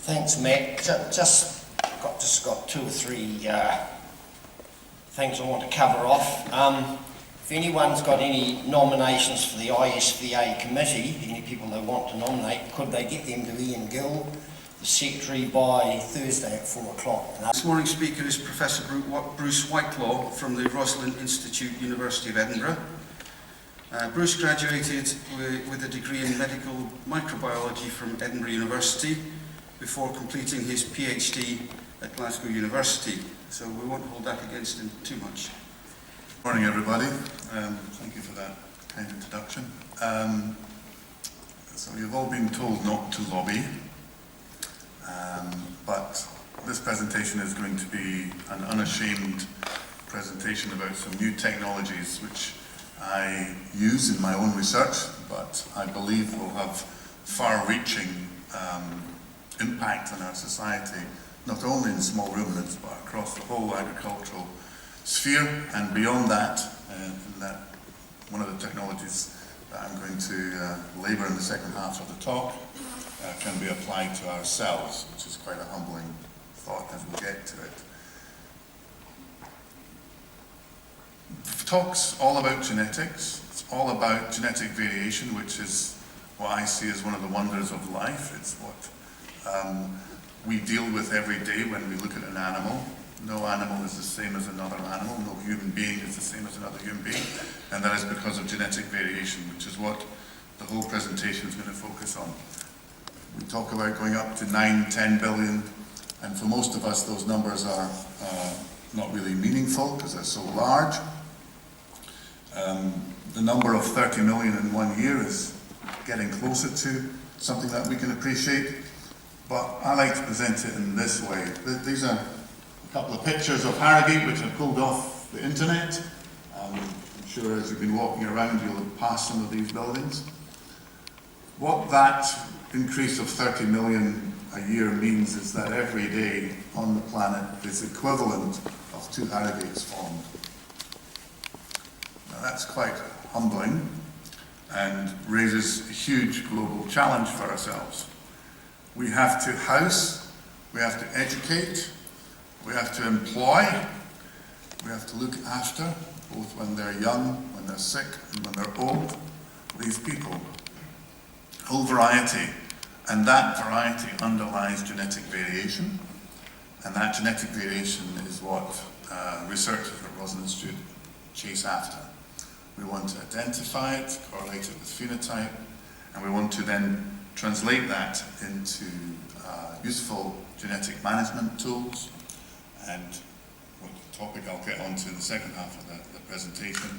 Thanks, Matt. Just got two or three things I want to cover off. If anyone's got any nominations for the ISVA committee, any people they want to nominate, could they get them to Ian Gill, the secretary, by Thursday at 4 o'clock? This morning's speaker is Professor Bruce Whitelaw from the Rosalind Institute, University of Edinburgh. Bruce graduated with a degree in medical microbiology from Edinburgh University before completing his PhD at Glasgow University, so we won't hold that against him too much. Good morning, everybody. Thank you for that kind introduction. So you've all been told not to lobby, but this presentation is going to be an unashamed presentation about some new technologies which I use in my own research, but I believe will have far-reaching impact on our society, not only in small ruminants, but across the whole agricultural sphere, and beyond that, in that one of the technologies that I'm going to labour in the second half of the talk can be applied to ourselves, which is quite a humbling thought as we get to it. The talk's all about genetics. It's all about genetic variation, which is what I see as one of the wonders of life. It's what we deal with every day when we look at an animal. No animal is the same as another animal. No human being is the same as another human being. And that is because of genetic variation, which is what the whole presentation is going to focus on. We talk about going up to 9, 10 billion, and for most of us those numbers are not really meaningful because they're so large. The number of 30 million in 1 year is getting closer to something that we can appreciate, but I like to present it in this way. These are a couple of pictures of Harrogate which I pulled off the internet. I'm sure as you've been walking around you'll have passed some of these buildings. What that increase of 30 million a year means is that every day on the planet is equivalent of 2 Harrogates formed. Now that's quite humbling and raises a huge global challenge for ourselves. We have to house, we have to educate, we have to employ, we have to look after, both when they're young, when they're sick, and when they're old, these people. Whole variety, and that variety underlies genetic variation, and that genetic variation is what researchers at Rosalind Institute chase after. We want to identify it, correlate it with phenotype, and we want to then translate that into useful genetic management tools, and what topic I'll get onto in the second half of the presentation,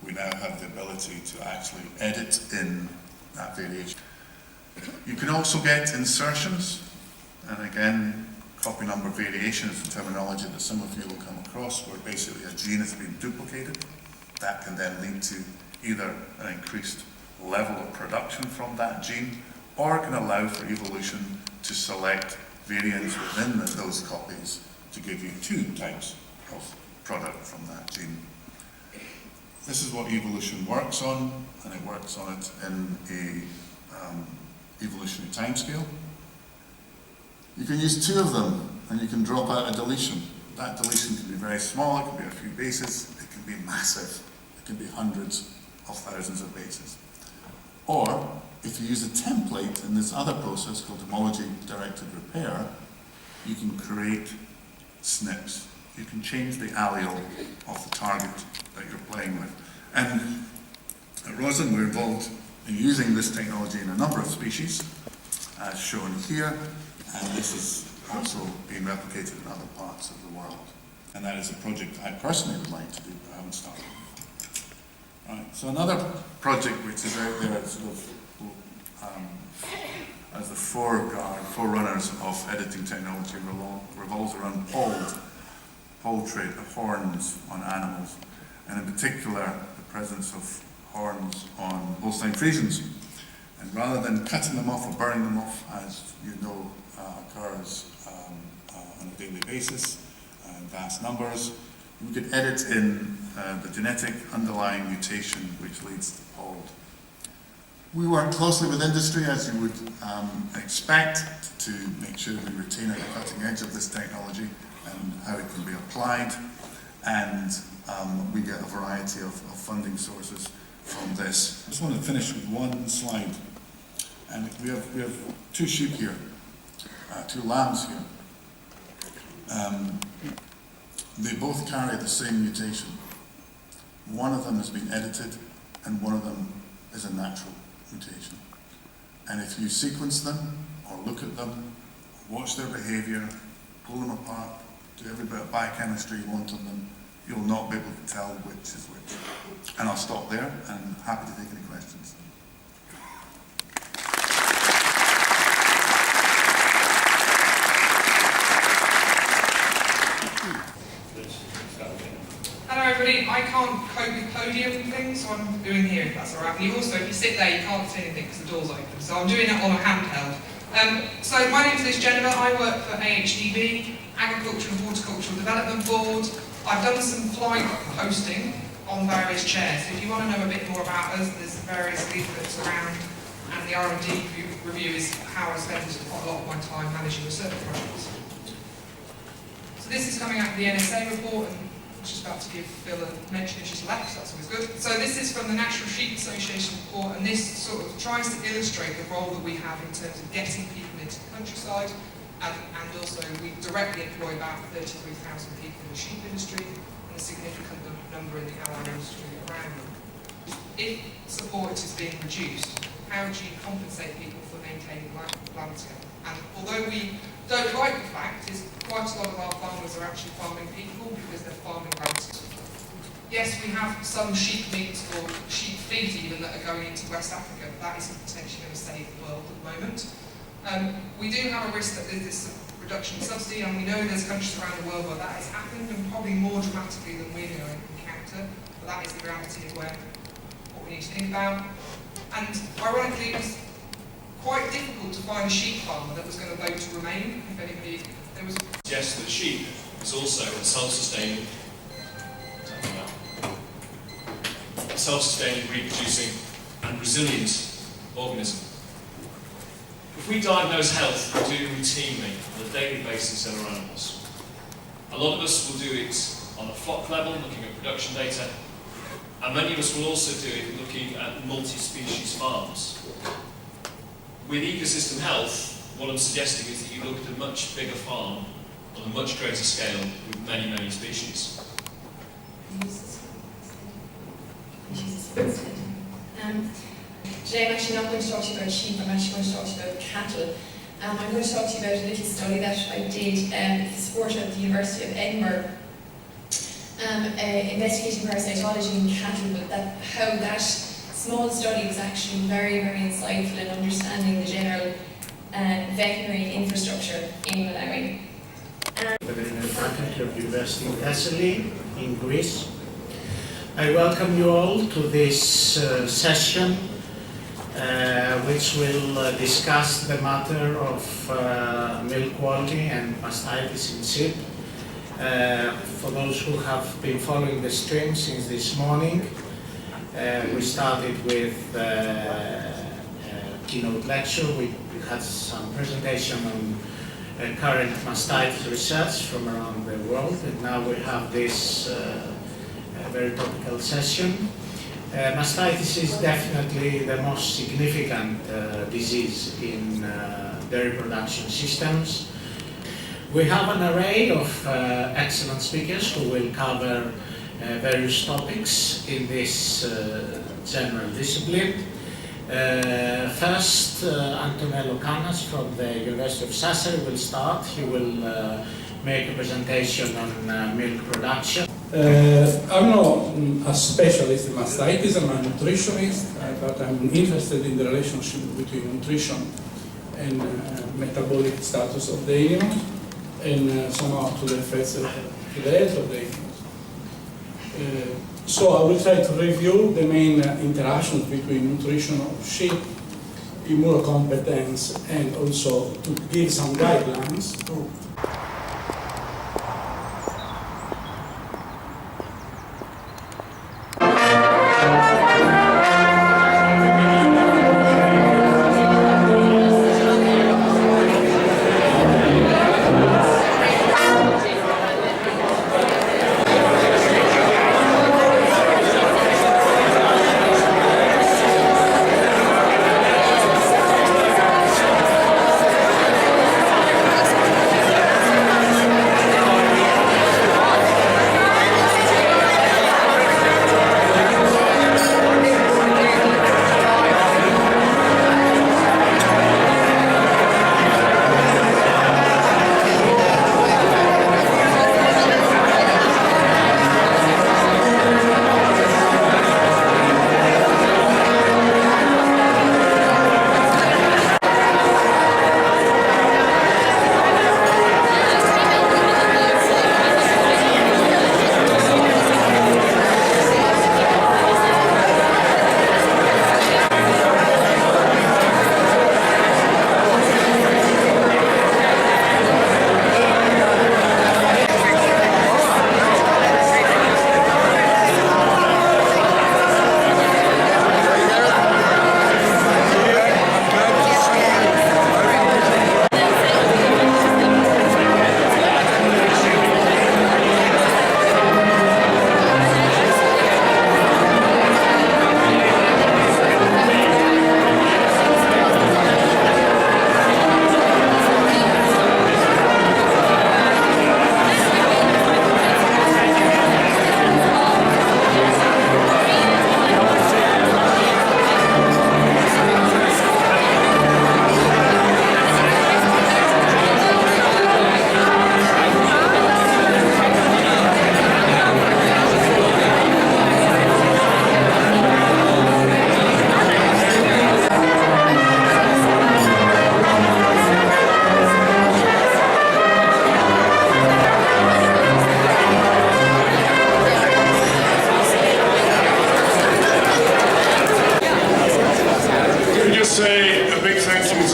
we now have the ability to actually edit in that variation. You can also get insertions, and again, copy number variation is the terminology that some of you will come across, where basically a gene has been duplicated. That can then lead to either an increased level of production from that gene, or it can allow for evolution to select variants within those copies to give you 2 types of product from that gene. This is what evolution works on, and it works on it in a evolutionary timescale. You can use 2 of them, and you can drop out a deletion. That deletion can be very small, it can be a few bases, it can be massive, it can be hundreds of thousands of bases. Or, if you use a template in this other process called homology-directed repair, you can create SNPs. You can change the allele of the target that you're playing with. And at Rosalind we're involved in using this technology in a number of species, as shown here, and this is also being replicated in other parts of the world. And that is a project I personally would like to do, but I haven't started. Right, so another project which is out there sort of as the forerunners of editing technology revolves around poultry, the horns on animals, and in particular the presence of horns on Holstein Friesians. And rather than cutting them off or burning them off, as you know occurs on a daily basis in vast numbers, we could edit in the genetic underlying mutation which leads to polled. We work closely with industry, as you would expect, to make sure we retain at the cutting edge of this technology and how it can be applied, and we get a variety of funding sources from this. I just want to finish with one slide, and we have two sheep here, two lambs here. They both carry the same mutation. One of them has been edited, and one of them is a natural mutation. And if you sequence them, or look at them, watch their behaviour, pull them apart, do every bit of biochemistry you want on them, you'll not be able to tell which is which. And I'll stop there, and happy to take any questions. Hello everybody, I can't cope with podium things, so I'm doing here if that's alright. And you also, if you sit there, you can't see anything because the door's open, so I'm doing it on a handheld. So my name is Liz Jennifer, I work for AHDB, Agriculture and Horticultural Development Board. I've done some flight posting on various chairs. If you want to know a bit more about us, there's various leaflets around, and the R&D review is how I spend quite a lot of my time managing research projects. So this is coming out of the NSA report, and I'm just about to give Phil a mention if she's left, so that's always good. So this is from the National Sheep Association report, and this sort of tries to illustrate the role that we have in terms of getting people into the countryside, and also we directly employ about 33,000 people in the sheep industry, and a significant number in the allied industry around them. If support is being reduced, how do you compensate people for maintaining landscape? And although we don't like the fact is quite a lot of our farmers are actually farming people because they're farming landscape. Yes, we have some sheep meat or sheep feed even that are going into West Africa, but that isn't potentially going to save the world at the moment. We do have a risk that there's this reduction in subsidy, and we know there's countries around the world where that has happened, and probably more dramatically than we're going to encounter, but that is the reality of what we need to think about. And ironically, it was quite difficult to find a sheep farmer that was going to vote to remain. If anybody, there was. Yes, that sheep is also a self-sustaining, reproducing, and resilient organism. If we diagnose health, we do routinely on a daily basis in our animals. A lot of us will do it on a flock level, looking at production data, and many of us will also do it looking at multi-species farms. With ecosystem health, what I'm suggesting is that you look at a much bigger farm on a much greater scale with many, many species. Today I'm actually not going to talk to you about sheep, I'm actually going to talk to you about cattle. I'm going to talk to you about a little study that I did with the support of the University of Edinburgh, investigating parasitology in cattle, but how that small study was actually very, very insightful in understanding the general veterinary infrastructure in Malawi. The Veterinary Faculty of the University of Thessaly in Greece. I welcome you all to this session, which will discuss the matter of milk quality and mastitis in sheep. For those who have been following the stream since this morning, we started with a keynote lecture. We had some presentation on current mastitis research from around the world, and now we have this very topical session. Mastitis is definitely the most significant disease in dairy production systems. We have an array of excellent speakers who will cover various topics in this general discipline. First, Antonello Canas from the University of Sassari will start. He will make a presentation on milk production. I'm not a specialist in mastitis, I'm a nutritionist, but I'm interested in the relationship between nutrition and metabolic status of the animal, and somehow to the effects of the health of the animal. So I will try to review the main interactions between nutrition of sheep, immunocompetence, and also to give some guidelines to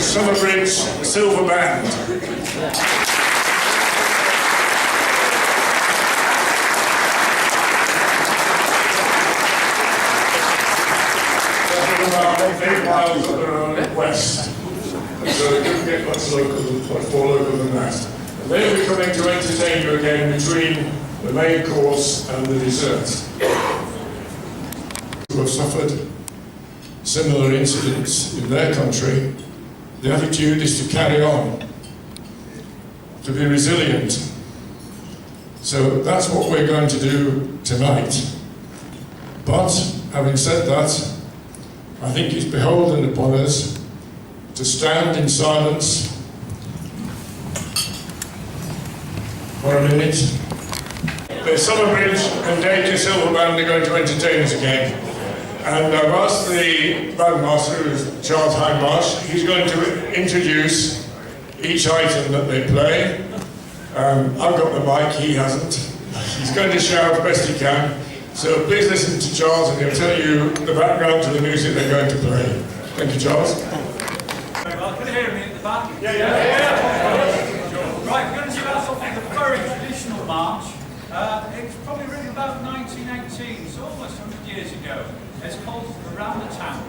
Summerbridge Silver Band. About 8 miles up the road west, so they couldn't get much more local than that. And they'll be coming to entertain you again between the main course and the dessert. Who have suffered similar incidents in their country, the attitude is to carry on, to be resilient. So that's what we're going to do tonight. But having said that, I think it's beholden upon us to stand in silence for a minute. The Summerbridge and Dacre Silver Band are going to entertain us again. And I've asked the bandmaster, who's Charles Hindmarsh, he's going to introduce each item that they play. I've got the mic, he hasn't. He's going to shout as best he can. So please listen to Charles and he'll tell you the background to the music they're going to play. Thank you, Charles. Very well. Can you hear me at the back? Yeah. Right, we're going to start off with a very traditional march. It's probably written about 1918, so almost 100 years ago. It's called Around the Town.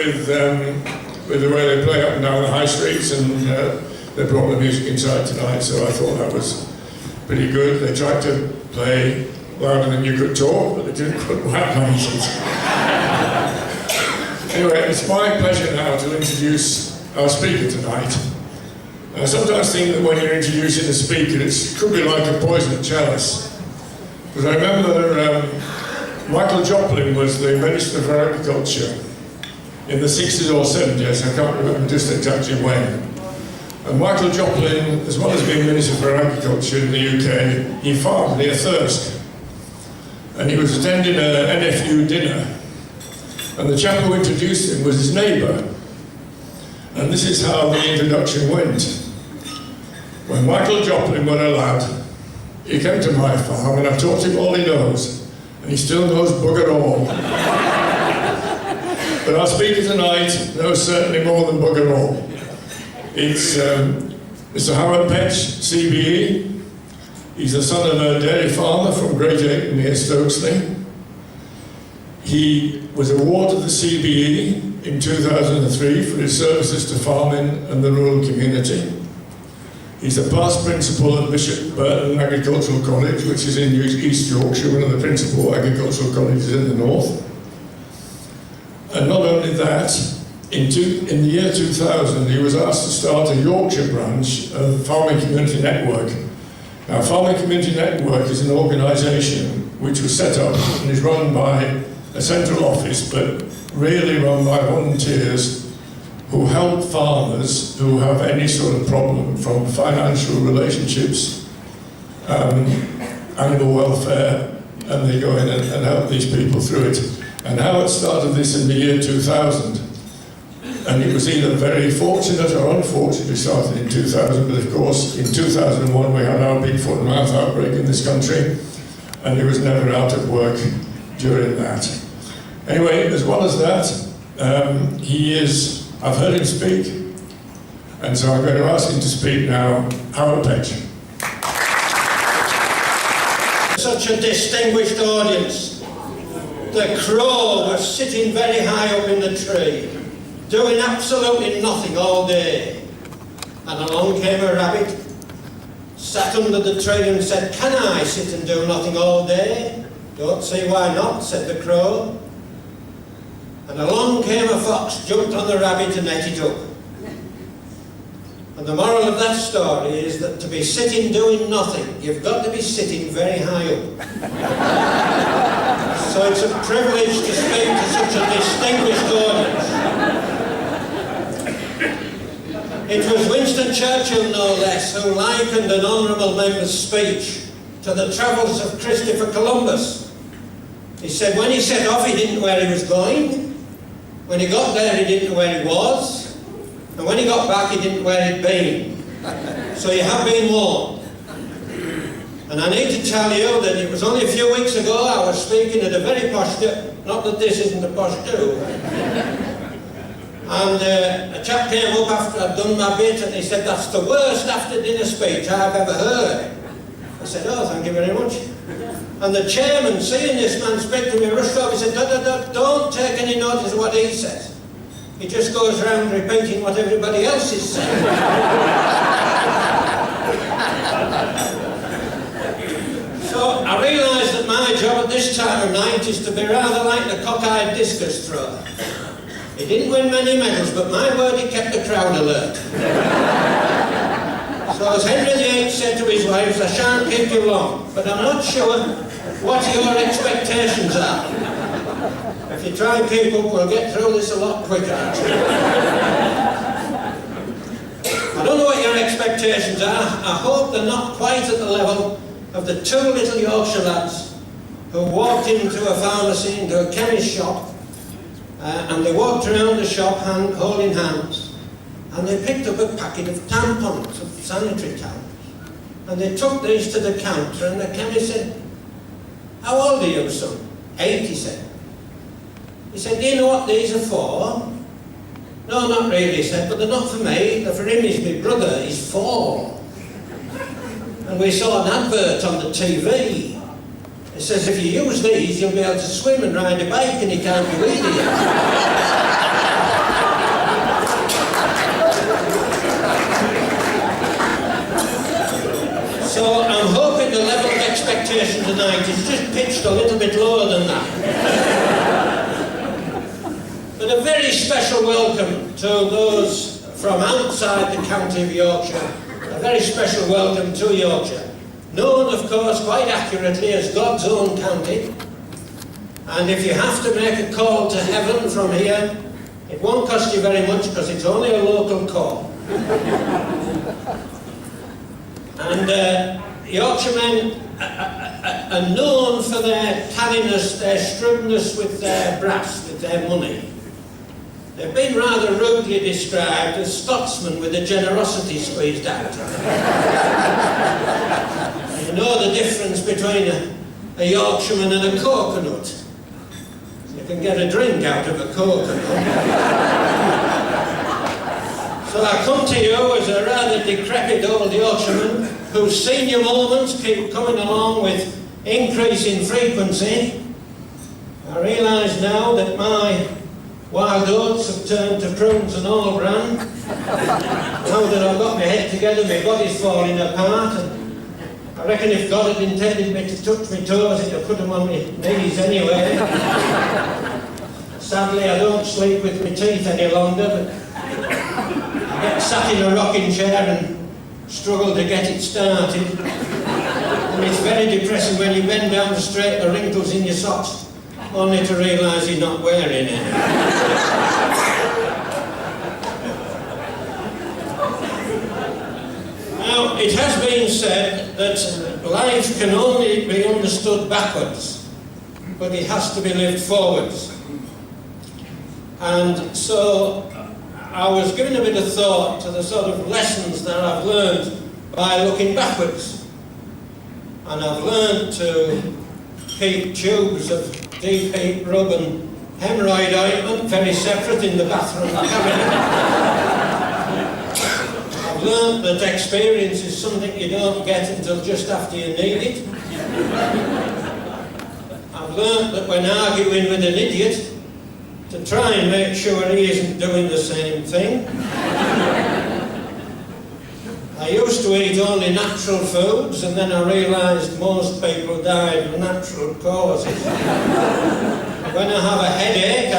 with the way they play up and down the high streets, and they brought the music inside tonight, so I thought that was pretty good. They tried to play louder than you could talk, but they didn't put white noises. Anyway, it's my pleasure now to introduce our speaker tonight. I sometimes think that when you're introducing a speaker, it could be like a poisoned chalice. Because I remember Michael Joplin was the Minister for Agriculture in the 60s or 70s, I can't remember just exactly when. And Michael Joplin, as well as being Minister for Agriculture in the UK, he farmed near Thirsk. And he was attending an NFU dinner. And the chap who introduced him was his neighbour. And this is how the introduction went. When Michael Joplin was a lad, he came to my farm and I taught him all he knows. And he still knows bugger all. But our speaker tonight knows certainly more than bugger all. It's Mr. Howard Petch, CBE. He's the son of a dairy farmer from Great Ayton near Stokesley. He was awarded the CBE in 2003 for his services to farming and the rural community. He's a past principal at Bishop Burton Agricultural College, which is in East Yorkshire, one of the principal agricultural colleges in the north. And not only that, in the year 2000, he was asked to start a Yorkshire branch of Farming Community Network. Now, Farming Community Network is an organisation which was set up and is run by a central office, but really run by volunteers who help farmers who have any sort of problem, from financial relationships, animal welfare, and they go in and help these people through it. And Howard started this in the year 2000. And it was either very fortunate or unfortunately started in 2000, but of course in 2001 we had our big foot and mouth outbreak in this country, and he was never out of work during that. Anyway, as well as that, I've heard him speak, and so I'm going to ask him to speak now. Howard Petch. Such a distinguished audience. The crow was sitting very high up in the tree, doing absolutely nothing all day. And along came a rabbit, sat under the tree and said, "Can I sit and do nothing all day?" "Don't see why not," said the crow. And along came a fox, jumped on the rabbit and ate it up. And the moral of that story is that to be sitting doing nothing, you've got to be sitting very high up. So it's a privilege to speak to such a distinguished audience. It was Winston Churchill, no less, who likened an honourable member's speech to the travels of Christopher Columbus. He said when he set off, he didn't know where he was going. When he got there, he didn't know where he was. And when he got back, he didn't know where he'd been. So you have been warned. And I need to tell you that it was only a few weeks ago I was speaking at a very posh do, not that this isn't a posh do. And a chap came up after I'd done my bit and he said, "That's the worst after dinner speech I've ever heard." I said, "Oh, thank you very much." And the chairman, seeing this man speak to me, rushed over and said, "Don't take any notice of what he says. He just goes around repeating what everybody else is saying." So I realised that my job at this time of night is to be rather like the cockeyed discus thrower. He didn't win many medals, but my word, he kept the crowd alert. So as Henry VIII said to his wives, "I shan't keep you long, but I'm not sure what your expectations are. If you try and keep up, we'll get through this a lot quicker." I don't know what your expectations are. I hope they're not quite at the level of the two little Yorkshire lads who walked into a pharmacy, into a chemist shop, and they walked around the shop holding hands, and they picked up a packet of tampons, of sanitary towels, and they took these to the counter, and the chemist said, "How old are you, son?" "8, he said. He said, "Do you know what these are for?" "No, not really," he said, "but they're not for me, they're for him, he's my brother, he's 4. And we saw an advert on the TV. It says, if you use these, you'll be able to swim and ride a bike and he can't be weedy." pitched a little bit lower than that. But a very special welcome to those from outside the county of Yorkshire. A very special welcome to Yorkshire. Known, of course, quite accurately as God's own county. And if you have to make a call to heaven from here, it won't cost you very much because it's only a local call. And Yorkshiremen are known for their canniness, their shrewdness with their brass, with their money. They've been rather rudely described as Scotsmen with a generosity squeezed out. You know the difference between a Yorkshireman and a coconut. You can get a drink out of a coconut. So I come to you as a rather decrepit old Yorkshireman whose senior moments keep coming along with increasing frequency. I realise now that my wild oats have turned to prunes and all bran. Now that I've got my head together, my body's falling apart, and I reckon if God had intended me to touch my toes, he'd have put them on my knees anyway. Sadly, I don't sleep with my teeth any longer, but I get sat in a rocking chair and struggle to get it started. And it's very depressing when you bend down to straighten the wrinkles in your socks, only to realise you're not wearing it. Now, it has been said that life can only be understood backwards, but it has to be lived forwards. And so I was giving a bit of thought to the sort of lessons that I've learned by looking backwards. And I've learned to keep tubes of deep heat rub and hemorrhoid ointment very separate in the bathroom cabinet. I've learned that experience is something you don't get until just after you need it. I've learned that when arguing with an idiot, to try and make sure he isn't doing the same thing. I used to eat only natural foods, and then I realised most people died of natural causes. When I have a headache,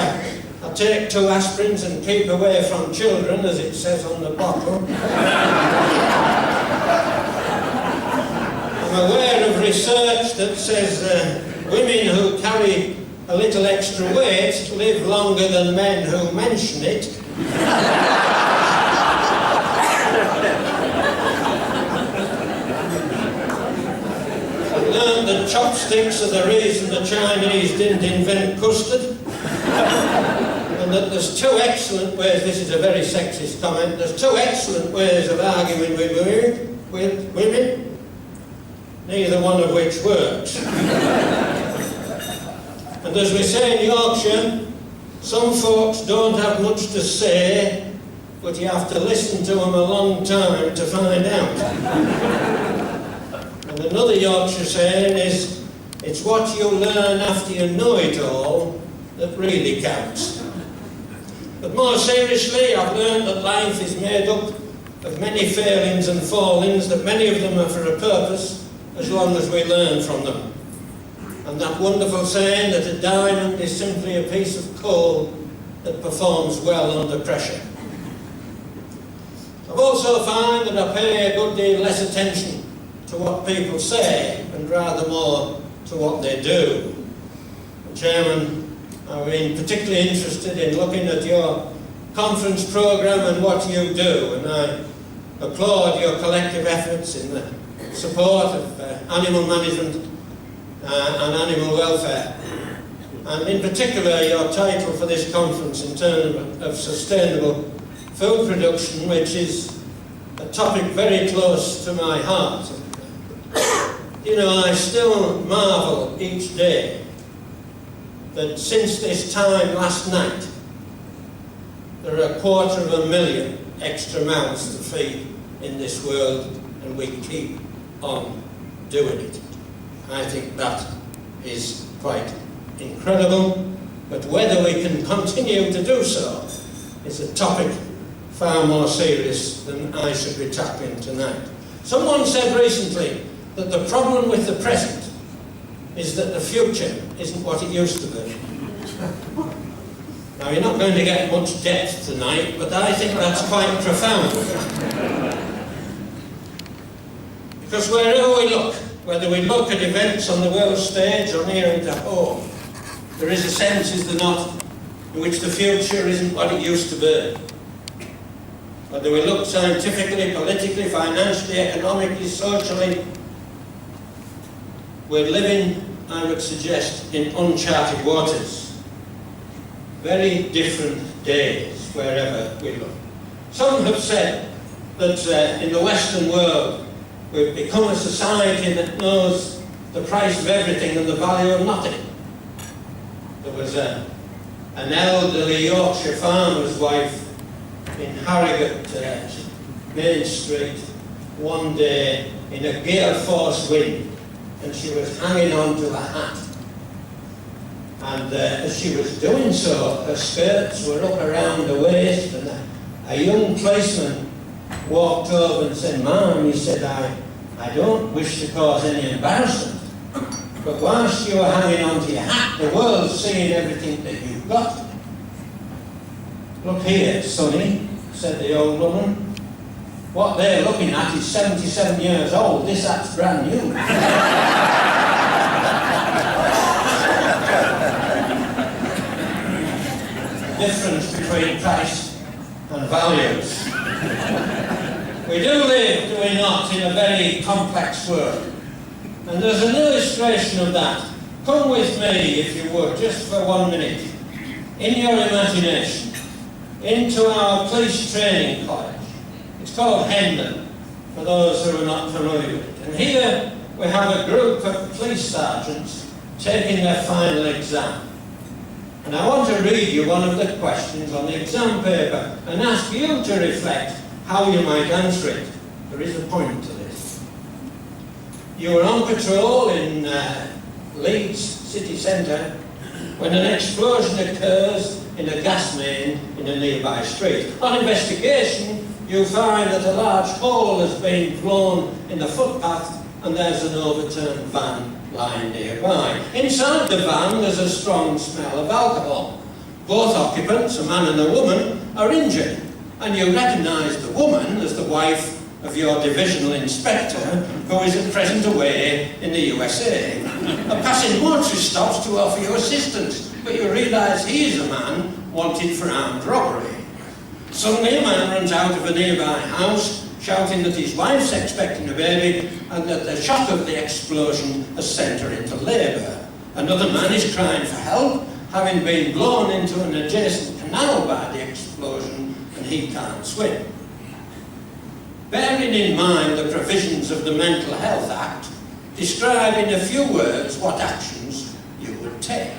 I take 2 aspirins and keep away from children, as it says on the bottle. I'm aware of research that says women who carry a little extra weight live longer than men who mention it. I've learned that chopsticks are the reason the Chinese didn't invent custard. And that there's 2 excellent ways, this is a very sexist comment, there's 2 excellent ways of arguing with women, neither one of which works. And as we say in Yorkshire, some folks don't have much to say, but you have to listen to them a long time to find out. And another Yorkshire saying is, it's what you learn after you know it all that really counts. But more seriously, I've learned that life is made up of many failings and fallings, that many of them are for a purpose, as long as we learn from them. And that wonderful saying that a diamond is simply a piece of coal that performs well under pressure. I've also found that I pay a good deal less attention to what people say and rather more to what they do. Chairman, I've been particularly interested in looking at your conference programme and what you do, and I applaud your collective efforts in the support of animal management and animal welfare, and in particular your title for this conference in terms of sustainable food production, which is a topic very close to my heart. You know, I still marvel each day that since this time last night there are 250,000 extra mouths to feed in this world, and we keep on doing it. I think that is quite incredible, but whether we can continue to do so is a topic far more serious than I should be tackling tonight. Someone said recently that the problem with the present is that the future isn't what it used to be. Now, you're not going to get much depth tonight, but I think that's quite profound. Because wherever we look, whether we look at events on the world stage or near into home, there is a sense, is there not, in which the future isn't what it used to be. Whether we look scientifically, politically, financially, economically, socially, we're living, I would suggest, in uncharted waters. Very different days wherever we look. Some have said that in the Western world we've become a society that knows the price of everything and the value of nothing. There was an elderly Yorkshire farmer's wife in Harrogate, Main Street, one day in a gale force wind, and she was hanging on to a hat. And as she was doing so, her skirts were up around the waist, and a young policeman walked over and said, "Ma'am," he said, I don't wish to cause any embarrassment, but whilst you are hanging on to your hat, the world's seeing everything that you've got. "Look here, sonny," said the old woman. "What they're looking at is 77 years old. This hat's brand new." Difference between price and values. We do live, do we not, in a very complex world. And there's an illustration of that. Come with me, if you would, just for 1 minute, in your imagination, into our police training college. It's called Hendon, for those who are not familiar with it. And here we have a group of police sergeants taking their final exam. And I want to read you one of the questions on the exam paper and ask you to reflect how you might answer it. There is a point to this. You were on patrol in Leeds city centre when an explosion occurs in a gas main in a nearby street. On investigation, you find that a large hole has been blown in the footpath and there's an overturned van lying nearby. Inside the van there's a strong smell of alcohol. Both occupants, a man and a woman, are injured, and you recognise the woman as the wife of your divisional inspector, who is at present away in the USA. A passing motorist stops to offer you assistance, but you realise he is a man wanted for armed robbery. Suddenly a man runs out of a nearby house, shouting that his wife's expecting a baby and that the shock of the explosion has sent her into labour. Another man is crying for help, having been blown into an adjacent canal by the explosion, and he can't swim. Bearing in mind the provisions of the Mental Health Act, describe in a few words what actions you would take.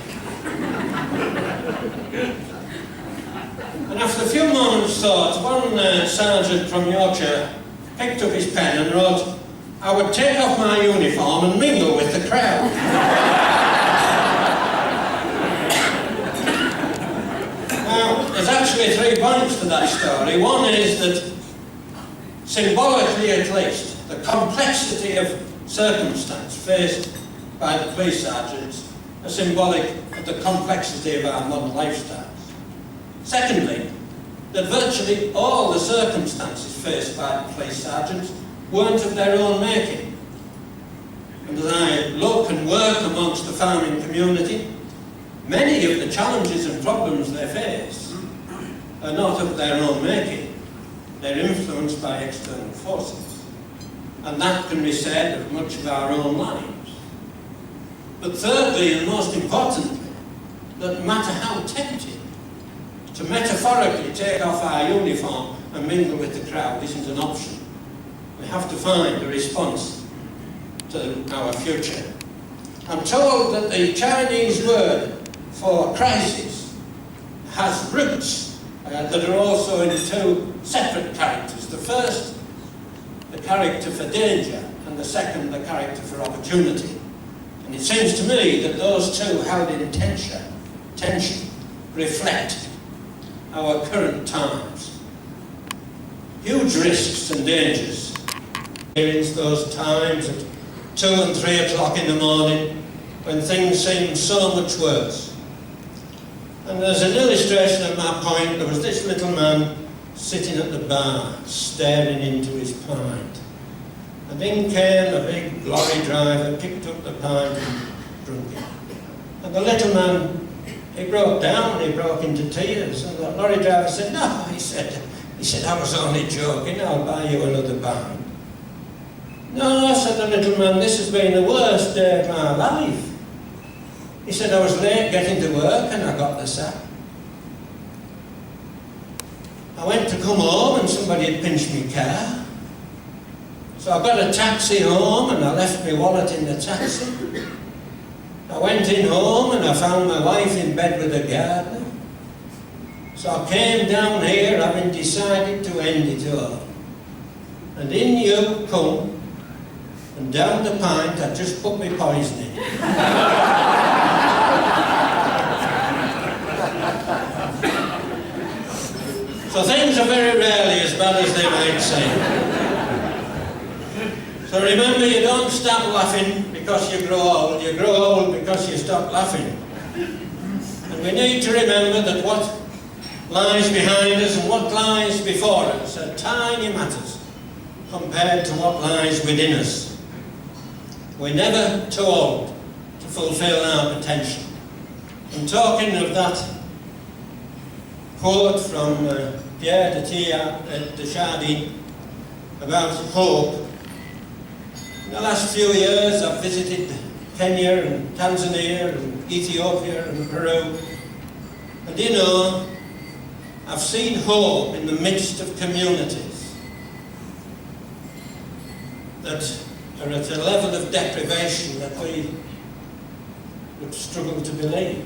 And after a few moments' thought, one sergeant from Yorkshire picked up his pen and wrote, "I would take off my uniform and mingle with the crowd." Now, there's actually 3 points to that story. One is that, symbolically at least, the complexity of circumstance faced by the police sergeants are symbolic of the complexity of our modern lifestyles. Secondly, that virtually all the circumstances faced by the police sergeants weren't of their own making. And as I look and work amongst the farming community, many of the challenges and problems they face are not of their own making. They're influenced by external forces. And that can be said of much of our own lives. But thirdly, and most importantly, that no matter how tempting to metaphorically take off our uniform and mingle with the crowd isn't an option. We have to find a response to our future. I'm told that the Chinese word for crisis has roots that are also in 2 separate characters. The first, the character for danger, and the second, the character for opportunity. And it seems to me that those 2 held in tension reflect our current times. Huge risks and dangers. Experience those times at 2 and 3 o'clock in the morning when things seemed so much worse. And as an illustration of my point, there was this little man sitting at the bar, staring into his pint. And in came a big lorry driver, picked up the pint and drunk it. And the little man, he broke down, he broke into tears, and the lorry driver said, "No," he said, "I was only joking, I'll buy you another pint." "No," said the little man, "this has been the worst day of my life." He said, "I was late getting to work and I got the sack. I went to come home and somebody had pinched my car. So I got a taxi home and I left my wallet in the taxi. I went in home and I found my wife in bed with a gardener. So I came down here having decided to end it all. And in you come, and down the pint I just put my poison in." So things are very rarely as bad as they might seem. So remember, you don't stop laughing because you grow old because you stop laughing. And we need to remember that what lies behind us and what lies before us are tiny matters compared to what lies within us. We're never too old to fulfill our potential. And talking of that quote from Pierre de Chardin about hope, in the last few years I've visited Kenya and Tanzania and Ethiopia and Peru, and you know, I've seen hope in the midst of communities that are at a level of deprivation that we would struggle to believe,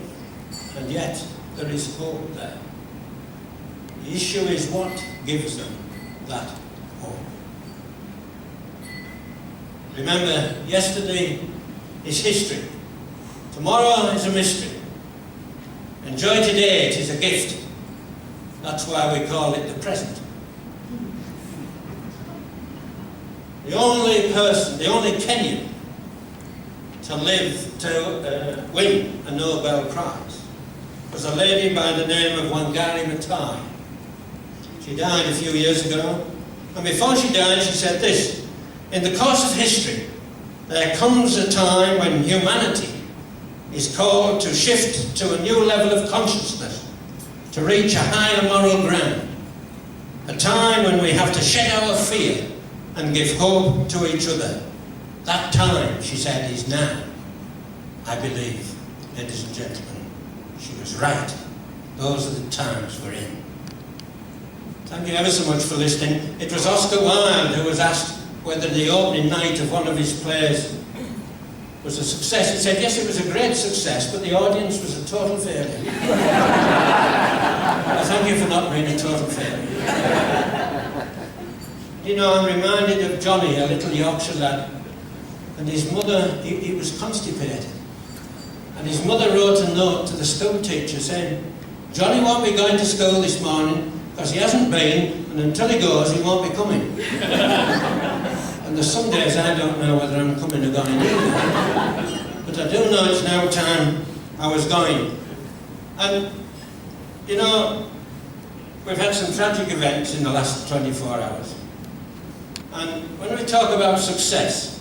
and yet there is hope there. The issue is what gives them that hope. Remember, yesterday is history. Tomorrow is a mystery. Enjoy today, it is a gift. That's why we call it the present. The only person, the only Kenyan to win a Nobel Prize was a lady by the name of Wangari Maathai. She died a few years ago, and before she died she said this: "In the course of history, there comes a time when humanity is called to shift to a new level of consciousness, to reach a higher moral ground. A time when we have to shed our fear and give hope to each other. That time," she said, "is now." I believe, ladies and gentlemen, she was right. Those are the times we're in. Thank you ever so much for listening. It was Oscar Wilde who was asked whether the opening night of one of his plays was a success. He said, yes, it was a great success, but the audience was a total failure. Well, thank you for not being a total failure. You know, I'm reminded of Johnny, a little Yorkshire lad, and his mother, he was constipated. And his mother wrote a note to the school teacher saying, "Johnny won't be going to school this morning because he hasn't been, and until he goes, he won't be coming." And there's some days I don't know whether I'm coming or going either. But I do know it's now time I was going. And, you know, we've had some tragic events in the last 24 hours. And when we talk about success,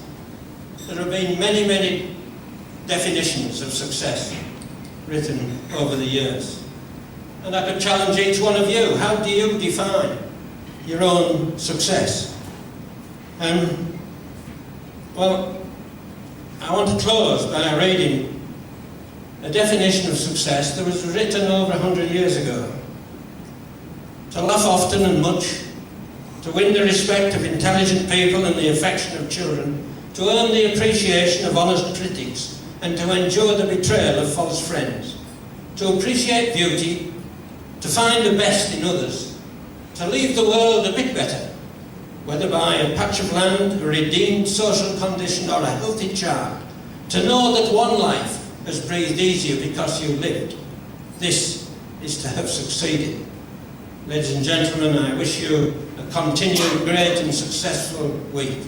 there have been many, many definitions of success written over the years. And I could challenge each one of you. How do you define your own success? Well, I want to close by reading a definition of success that was written over 100 years ago. To laugh often and much, to win the respect of intelligent people and the affection of children, to earn the appreciation of honest critics, and to endure the betrayal of false friends, to appreciate beauty, to find the best in others, to leave the world a bit better, whether by a patch of land, a redeemed social condition, or a healthy child, to know that one life has breathed easier because you lived. This is to have succeeded. Ladies and gentlemen, I wish you a continued great and successful week.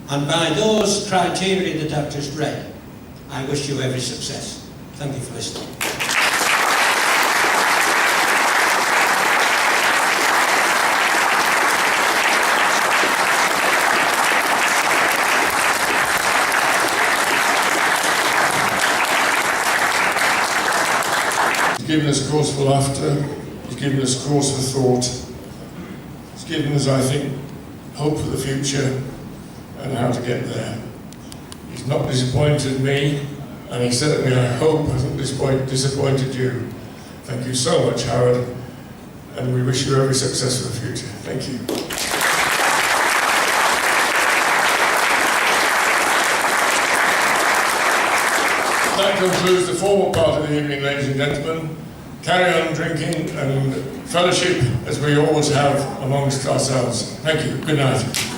And by those criteria that I've just read, I wish you every success. Thank you for listening. He's given us cause for laughter, he's given us cause for thought, he's given us, I think, hope for the future and how to get there. He's not disappointed me, and he certainly, I hope, hasn't disappointed you. Thank you so much, Howard, and we wish you every success for the future. Thank you. That concludes the formal part of the evening, ladies and gentlemen. Carry on drinking and fellowship as we always have amongst ourselves. Thank you. Good night.